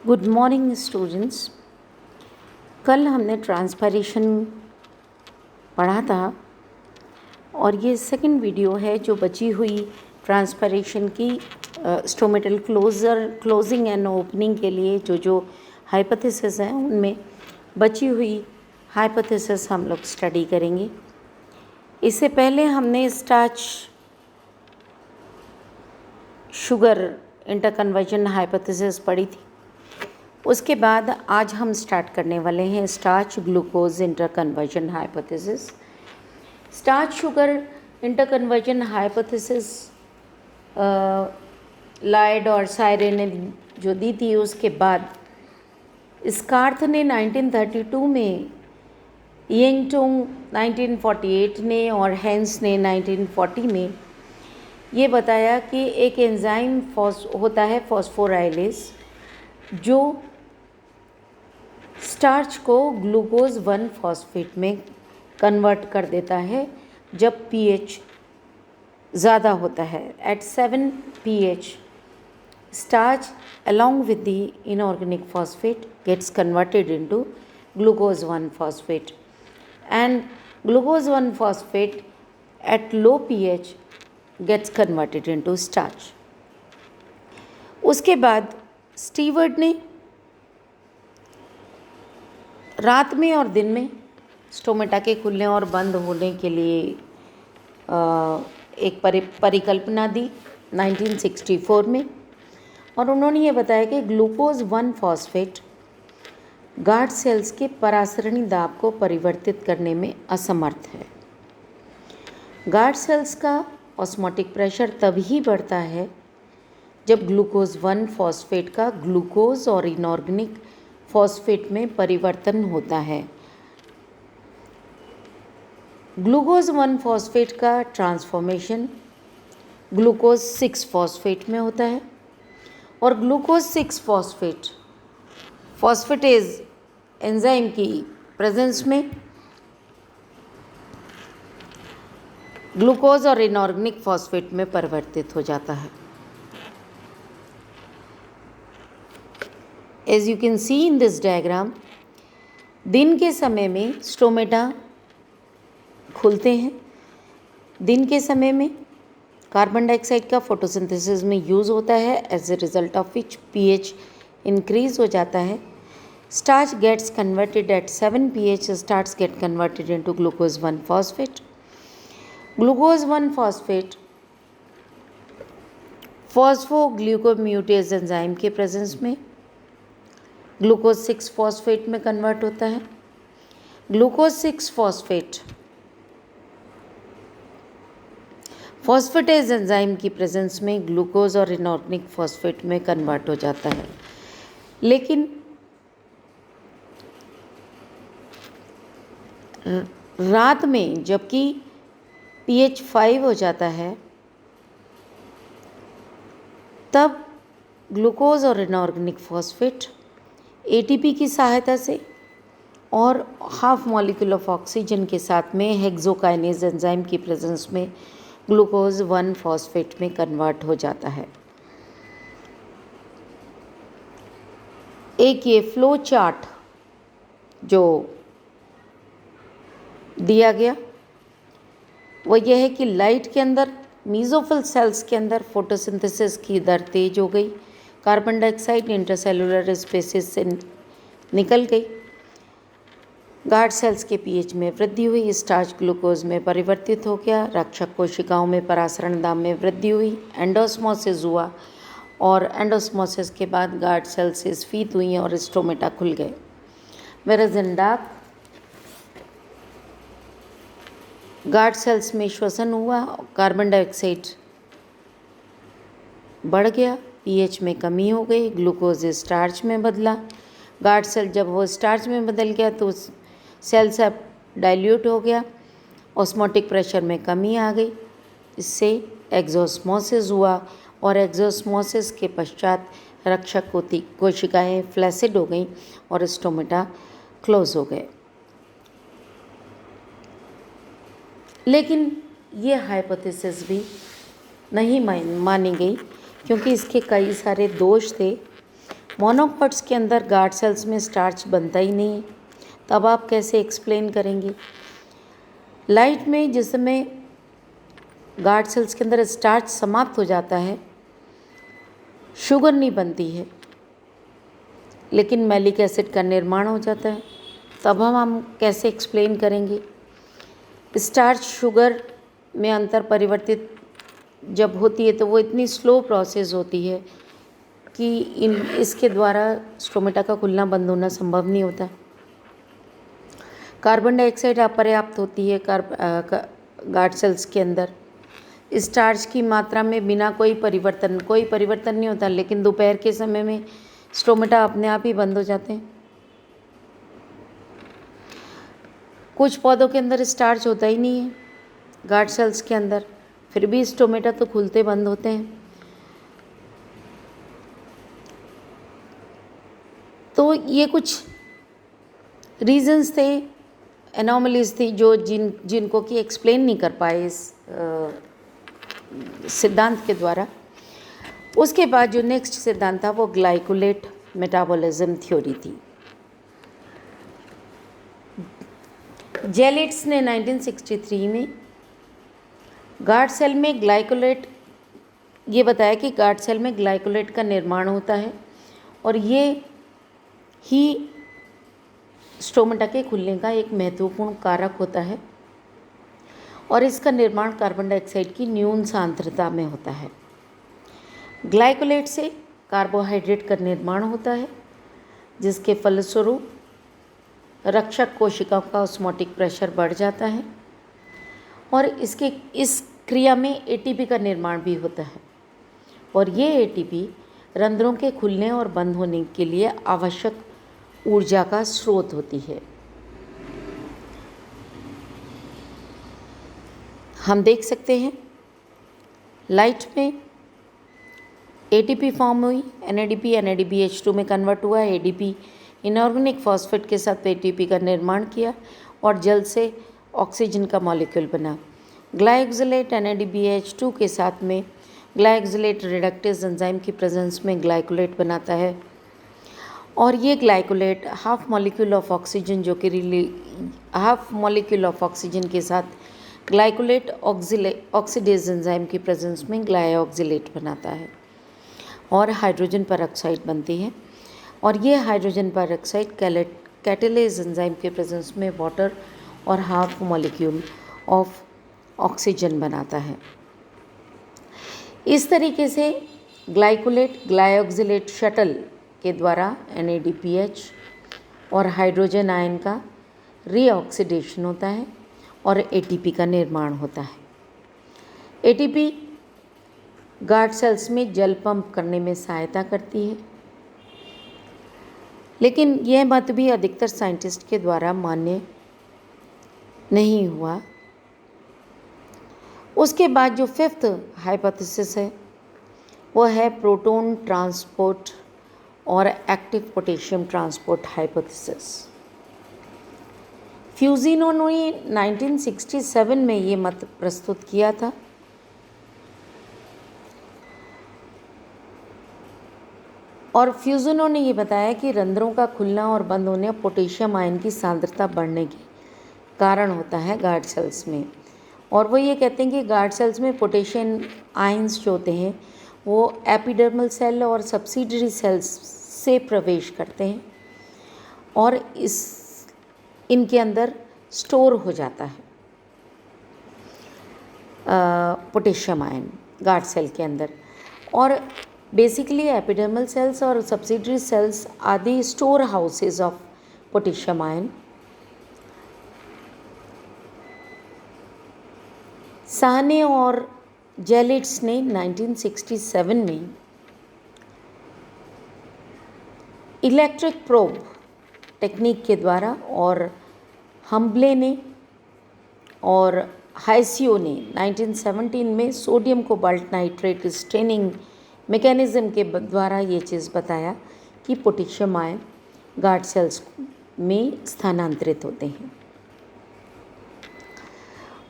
Good morning students. कल हमने ट्रांसपैरेशन पढ़ा था और ये सेकंड वीडियो है जो बची हुई ट्रांसपैरेशन की स्टोमेटल क्लोजिंग एंड ओपनिंग के लिए जो हाइपोथेसिस हैं उनमें बची हुई हाइपोथेसिस हम लोग स्टडी करेंगे। इससे पहले हमने स्टार्च शुगर इंटरकन्वर्जन हाइपोथेसिस पढ़ी थी। उसके बाद आज हम स्टार्ट करने वाले हैं starch glucose interconversion hypothesis. Starch sugar interconversion hypothesis Lloyd और सायरे ने जो दी थी, उसके बाद स्कार्थ ने 1932 में, यंगटोंग 1948 ने और हेंस ने 1940 में ये बताया कि एक एंजाइम होता है फॉस्फोराइलेज जो स्टार्च को ग्लूकोज 1 फॉस्फेट में कन्वर्ट कर देता है जब pH ज़्यादा होता है। At 7 pH starch along with the inorganic phosphate gets converted into glucose 1 phosphate, and glucose 1 phosphate at low pH gets converted into starch. उसके बाद स्टीवर्ट ने रात में और दिन में स्टोमेटा के खुलने और बंद होने के लिए एक परिकल्पना दी 1964 में, और उन्होंने ये बताया कि ग्लूकोज 1 फॉस्फेट गार्ड सेल्स के परासरणी दाब को परिवर्तित करने में असमर्थ है। गार्ड सेल्स का ऑस्मोटिक प्रेशर तभी बढ़ता है जब ग्लूकोज 1 फॉस्फेट का ग्लूकोज और इनऑर्गेनिक फॉस्फेट में परिवर्तन होता है। ग्लूकोज 1 फॉस्फेट का ट्रांसफॉर्मेशन ग्लूकोज 6 फॉस्फेट में होता है, और ग्लूकोज 6 फॉस्फेटेज एंजाइम की प्रेजेंस में ग्लूकोज और इनऑर्गेनिक फॉस्फेट में परिवर्तित हो जाता है। As you can see in this diagram, दिन के समय में स्टोमेटा खुलते हैं। दिन के समय में कार्बन डाइऑक्साइड का फोटोसिंथेसिस में यूज़ होता है, as a result of which pH increase हो जाता है। Starch gets converted at 7 pH, starch get converted into glucose 1 phosphate. Glucose 1 phosphate phosphoglucomutase enzyme के प्रेजेंस में ग्लूकोज 6 फॉस्फेट में कन्वर्ट होता है। ग्लूकोज 6 फॉस्फेट फॉस्फेटेज एंजाइम की प्रेजेंस में ग्लूकोज और इनऑर्गेनिक फॉस्फेट में कन्वर्ट हो जाता है। लेकिन रात में जबकि pH 5 हो जाता है, तब ग्लूकोज और इनऑर्गेनिक फॉस्फेट ATP की सहायता से और हाफ मॉलिक्यूल ऑफ ऑक्सीजन के साथ में हेक्सोकाइनेज एंजाइम की प्रेजेंस में ग्लूकोज 1 फॉस्फेट में कन्वर्ट हो जाता है। एक ये फ्लो चार्ट जो दिया गया वो ये है कि लाइट के अंदर मीज़ोफिल सेल्स के अंदर फोटोसिंथेसिस की दर तेज हो गई, कार्बन डाइऑक्साइड इंटरसेलुलर स्पेसिस से निकल गई, गार्ड सेल्स के pH में वृद्धि हुई, स्टार्च ग्लूकोज में परिवर्तित हो गया, रक्षक कोशिकाओं में परासरण दाब में वृद्धि हुई, एंडोस्मोसिस हुआ, और एंडोस्मोसिस के बाद गार्ड सेल्स स्फीत हुई और स्टोमेटा खुल गए। वेरएज इन डार्क गार्ड सेल्स में श्वसन हुआ, कार्बन डाइऑक्साइड बढ़ गया, pH में कमी हो गई, ग्लूकोज स्टार्च में बदला। गार्ड सेल जब वो स्टार्च में बदल गया तो सेल सब डाइल्यूट हो गया, ऑस्मोटिक प्रेशर में कमी आ गई, इससे एक्सोस्मोसिस हुआ, और एक्सोस्मोसिस के पश्चात रक्षक कोशिकाएँ फ्लैसिड हो गई और स्टोमेटा क्लोज हो गए। लेकिन ये हाइपोथेसिस भी नहीं मानी गई क्योंकि इसके कई सारे दोष थे। मोनोकॉट्स के अंदर गार्ड सेल्स में स्टार्च बनता ही नहीं है, तब आप कैसे एक्सप्लेन करेंगे? लाइट में जिस समय गार्ड सेल्स के अंदर स्टार्च समाप्त हो जाता है, शुगर नहीं बनती है, लेकिन मैलिक एसिड का निर्माण हो जाता है, तब हम कैसे एक्सप्लेन करेंगे? स्टार्च शुगर में अंतर परिवर्तित जब होती है तो वो इतनी स्लो प्रोसेस होती है कि इसके द्वारा स्टोमेटा का खुलना बंद होना संभव नहीं होता। कार्बन डाइऑक्साइड अपर्याप्त होती है गार्ड सेल्स के अंदर। स्टार्च की मात्रा में बिना कोई परिवर्तन नहीं होता, लेकिन दोपहर के समय में स्टोमेटा अपने आप ही बंद हो जाते हैं। कुछ पौधों के अंदर स्टार्च होता ही नहीं है गार्ड सेल्स के अंदर, फिर भी स्टोमेटा तो खुलते बंद होते हैं। तो ये कुछ रीजंस थे, एनोमलीज थी जो जिनको कि एक्सप्लेन नहीं कर पाए इस सिद्धांत के द्वारा। उसके बाद जो नेक्स्ट सिद्धांत था वो ग्लाइकोलेट मेटाबॉलिज्म थ्योरी थी। जेलिट्स ने 1963 में गार्ड सेल में ग्लाइकोलेट ये बताया कि गार्ड सेल में ग्लाइकोलेट का निर्माण होता है और ये ही स्टोमेटा के खुलने का एक महत्वपूर्ण कारक होता है और इसका निर्माण कार्बन डाइऑक्साइड की न्यून सांद्रता में होता है। ग्लाइकोलेट से कार्बोहाइड्रेट का निर्माण होता है, जिसके फलस्वरूप रक्षक कोशिकाओं का ऑस्मोटिक प्रेशर बढ़ जाता है और इस क्रिया में एटीपी का निर्माण भी होता है और ये एटीपी रंध्रों के खुलने और बंद होने के लिए आवश्यक ऊर्जा का स्रोत होती है। हम देख सकते हैं लाइट में एटीपी फॉर्म हुई, एनएडीपी NADPH2 में कन्वर्ट हुआ, एडीपी इनऑर्गेनिक फॉस्फेट के साथ एटीपी का निर्माण किया और जल से ऑक्सीजन का मॉलिक्यूल बना। ग्लाइकोलेट NADPH2 के साथ में ग्लाइकोलेट रिडक्टेज एंजाइम की प्रेजेंस में ग्लाइकोलेट बनाता है और ये glycolate half molecule of oxygen half molecule of oxygen के साथ ग्लाइकोलेट ऑक्सीडेज एंजाइम की प्रेजेंस में ग्लाइऑक्सिलेट बनाता है और हाइड्रोजन परऑक्साइड बनती है और ये हाइड्रोजन परऑक्साइड कैटेलेज एंजाइम के प्रेजेंस में वाटर और हाफ मॉलिक्यूल ऑफ ऑक्सीजन बनाता है। इस तरीके से ग्लाइकोलेट ग्लाइऑक्सिलेट शटल के द्वारा NADPH और हाइड्रोजन आयन का रीऑक्सीडेशन होता है और ATP का निर्माण होता है। ATP गार्ड सेल्स में जल पंप करने में सहायता करती है, लेकिन यह मत भी अधिकतर साइंटिस्ट के द्वारा मान्य नहीं हुआ। उसके बाद जो फिफ्थ हाइपोथेसिस है वो है प्रोटॉन ट्रांसपोर्ट और एक्टिव पोटेशियम ट्रांसपोर्ट हाइपोथेसिस। फ्यूजिनो ने 1967 में ये मत प्रस्तुत किया था और फ्यूजिनो ने ये बताया कि रंध्रों का खुलना और बंद होने पोटेशियम आयन की सांद्रता बढ़ने के कारण होता है गार्ड सेल्स में। और वो ये कहते हैं कि गार्ड सेल्स में पोटेशियम आयंस जो होते हैं वो एपिडर्मल सेल और सब्सिडरी सेल्स से प्रवेश करते हैं और इनके अंदर स्टोर हो जाता है पोटेशियम आयन गार्ड सेल के अंदर। और बेसिकली एपिडर्मल सेल्स और सब्सिडरी सेल्स आदि store houses of potassium ion. साहने और जेलिट्स ने 1967 में इलेक्ट्रिक प्रोब टेक्निक के द्वारा और हम्बले ने और हाइसियो ने 1917 में sodium cobalt nitrate staining mechanism के द्वारा ये चीज़ बताया कि पोटेशियम आयन गार्ड सेल्स में स्थानांतरित होते हैं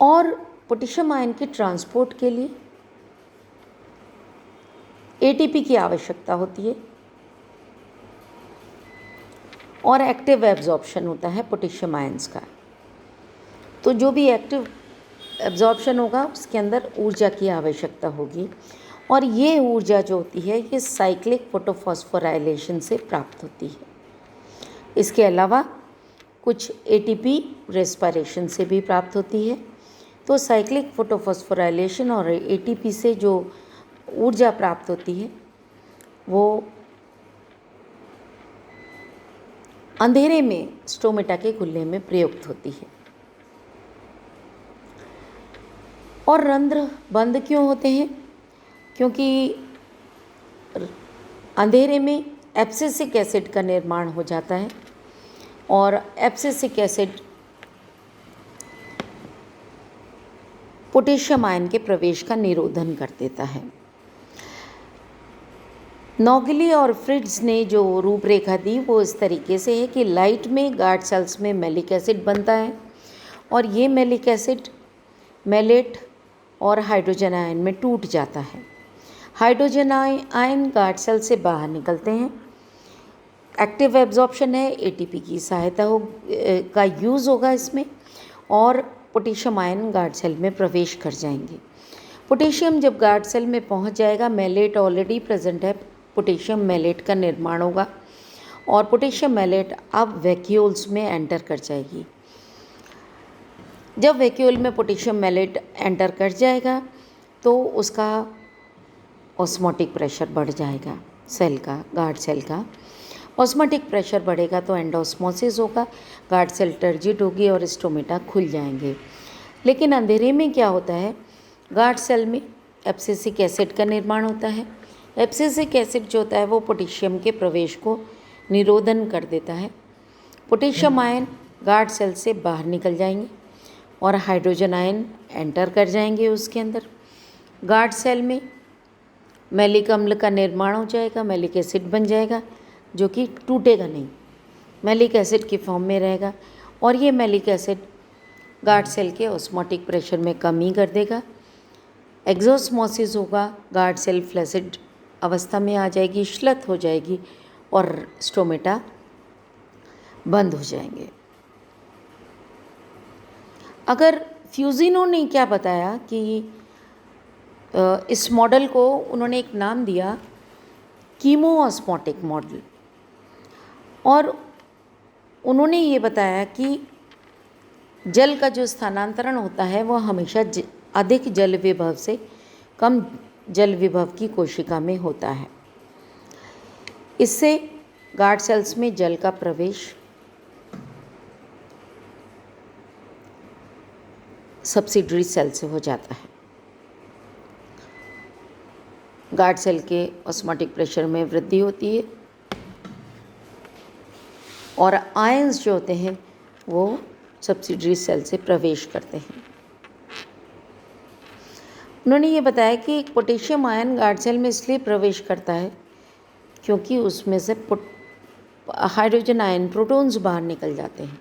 और पोटेशियम आयन के ट्रांसपोर्ट के लिए एटीपी की आवश्यकता होती है और एक्टिव एब्जॉर्प्शन होता है पोटेशियम आयंस का। तो जो भी एक्टिव एब्जॉर्प्शन होगा उसके अंदर ऊर्जा की आवश्यकता होगी, और ये ऊर्जा जो होती है ये साइक्लिक फोटोफॉस्फोराइलेशन से प्राप्त होती है। इसके अलावा कुछ एटीपी रेस्पिरेशन से भी प्राप्त होती है। तो साइक्लिक फोटोफॉस्फोराइलेशन और एटीपी से जो ऊर्जा प्राप्त होती है वो अंधेरे में स्टोमेटा के खुलने में प्रयुक्त होती है। और रंध्र बंद क्यों होते हैं? क्योंकि अंधेरे में एब्सिसिक एसिड का निर्माण हो जाता है, और एब्सिसिक एसिड पोटेशियम आयन के प्रवेश का निरोधन कर देता है। नोगली और फ्रिट्ज ने जो रूपरेखा दी वो इस तरीके से है कि लाइट में गार्ड सेल्स में मैलिक एसिड बनता है, और ये मैलिक एसिड मैलेट और हाइड्रोजन आयन में टूट जाता है। हाइड्रोजन आयन गार्ड सेल से बाहर निकलते हैं। एक्टिव एब्जॉर्प्शन है, एटीपी की सहायता का यूज़ होगा इसमें, और पोटेशियम आयन गार्ड सेल में प्रवेश कर जाएंगे। पोटेशियम जब गार्ड सेल में पहुंच जाएगा, मैलेट ऑलरेडी प्रेजेंट है, पोटेशियम मैलेट का निर्माण होगा, और पोटेशियम मैलेट अब वैक्यूल्स में एंटर कर जाएगी। जब वैक्यूल में पोटेशियम मैलेट एंटर कर जाएगा तो उसका ऑस्मोटिक प्रेशर बढ़ जाएगा, सेल का, गार्ड सेल का। ऑस्मोटिक प्रेशर बढ़ेगा तो एंडोस्मोसिस होगा, गार्ड सेल टर्जिट होगी और स्टोमेटा खुल जाएंगे। लेकिन अंधेरे में क्या होता है, गार्ड सेल में एब्सिसिक एसिड का निर्माण होता है। एब्सिसिक एसिड जो होता है वो पोटेशियम के प्रवेश को निरोधन कर देता है। पोटेशियम आयन गार्ड सेल से बाहर निकल जाएंगे और हाइड्रोजन आयन एंटर कर जाएंगे उसके अंदर। गार्ड सेल में मैलिक अम्ल का निर्माण हो जाएगा, मैलिक एसिड बन जाएगा जो कि टूटेगा नहीं, मैलिक एसिड की फॉर्म में रहेगा, और ये मैलिक एसिड गार्ड सेल के ऑस्मोटिक प्रेशर में कमी कर देगा। एक्सोस्मोसिस होगा, गार्ड सेल फ्लैसिड अवस्था में आ जाएगी, श्लथ हो जाएगी और स्टोमेटा बंद हो जाएंगे। अगर फ्यूजिनो ने क्या बताया कि इस मॉडल को उन्होंने एक नाम दिया कीमोऑस्मोटिक मॉडल, और उन्होंने ये बताया कि जल का जो स्थानांतरण होता है वो हमेशा अधिक जल विभव से कम जल विभव की कोशिका में होता है। इससे गार्ड सेल्स में जल का प्रवेश सब्सिडरी सेल से हो जाता है। गार्ड सेल के ऑस्मोटिक प्रेशर में वृद्धि होती है और आयंस जो होते हैं वो सब्सिडरी सेल से प्रवेश करते हैं। उन्होंने ये बताया कि पोटेशियम आयन गार्ड सेल में इसलिए प्रवेश करता है क्योंकि उसमें से हाइड्रोजन आयन प्रोटॉन्स बाहर निकल जाते हैं,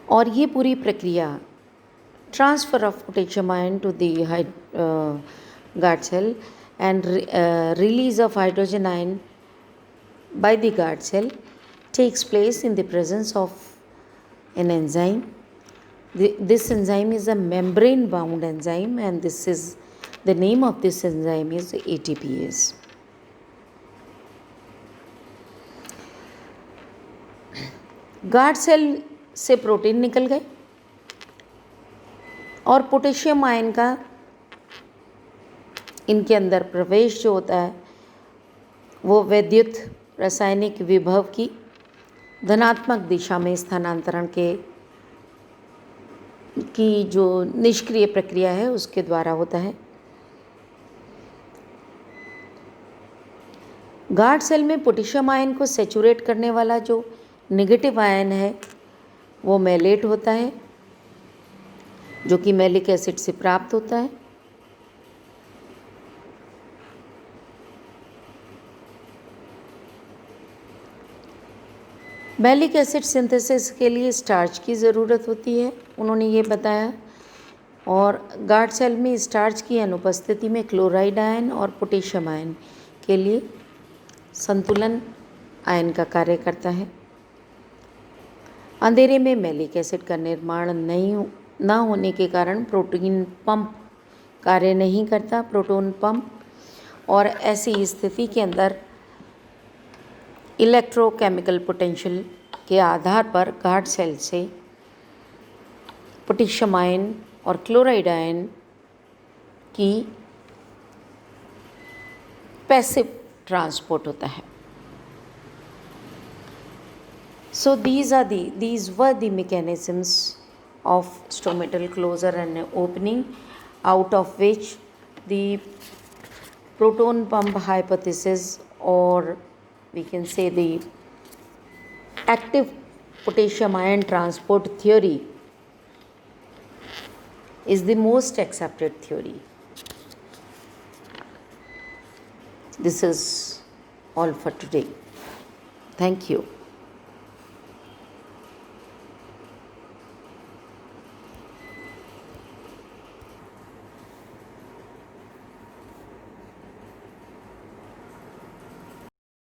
और ये पूरी प्रक्रिया transfer of potassium ion to the guard cell and release of hydrogen ion by the guard cell takes place in the presence of an enzyme. This enzyme is a membrane bound enzyme, and this is the name of this enzyme is ATPase. Guard cell से protein निकल गए और potassium ion का इनके अंदर प्रवेश जो होता है वो वैद्युत रासायनिक विभव की धनात्मक दिशा में स्थानांतरण की जो निष्क्रिय प्रक्रिया है उसके द्वारा होता है। गार्ड सेल में पोटेशियम आयन को सेचुरेट करने वाला जो नेगेटिव आयन है वो मैलेट होता है, जो कि मैलिक एसिड से प्राप्त होता है। मैलिक एसिड सिंथेसिस के लिए स्टार्च की ज़रूरत होती है, उन्होंने ये बताया, और गार्ड सेल में स्टार्च की अनुपस्थिति में क्लोराइड आयन और पोटेशियम आयन के लिए संतुलन आयन का कार्य करता है। अंधेरे में मैलिक एसिड का निर्माण न होने के कारण प्रोटीन पंप कार्य नहीं करता, प्रोटॉन पंप, और ऐसी स्थिति के अंदर इलेक्ट्रोकेमिकल पोटेंशियल के आधार पर गार्ड सेल से पोटेशियम आयन और क्लोराइड आयन की पैसिव ट्रांसपोर्ट होता है। So these were the mechanisms of stomatal closure and opening, out of which the proton pump hypothesis, or we can say the active potassium ion transport theory, is the most accepted theory. This is all for today. Thank you.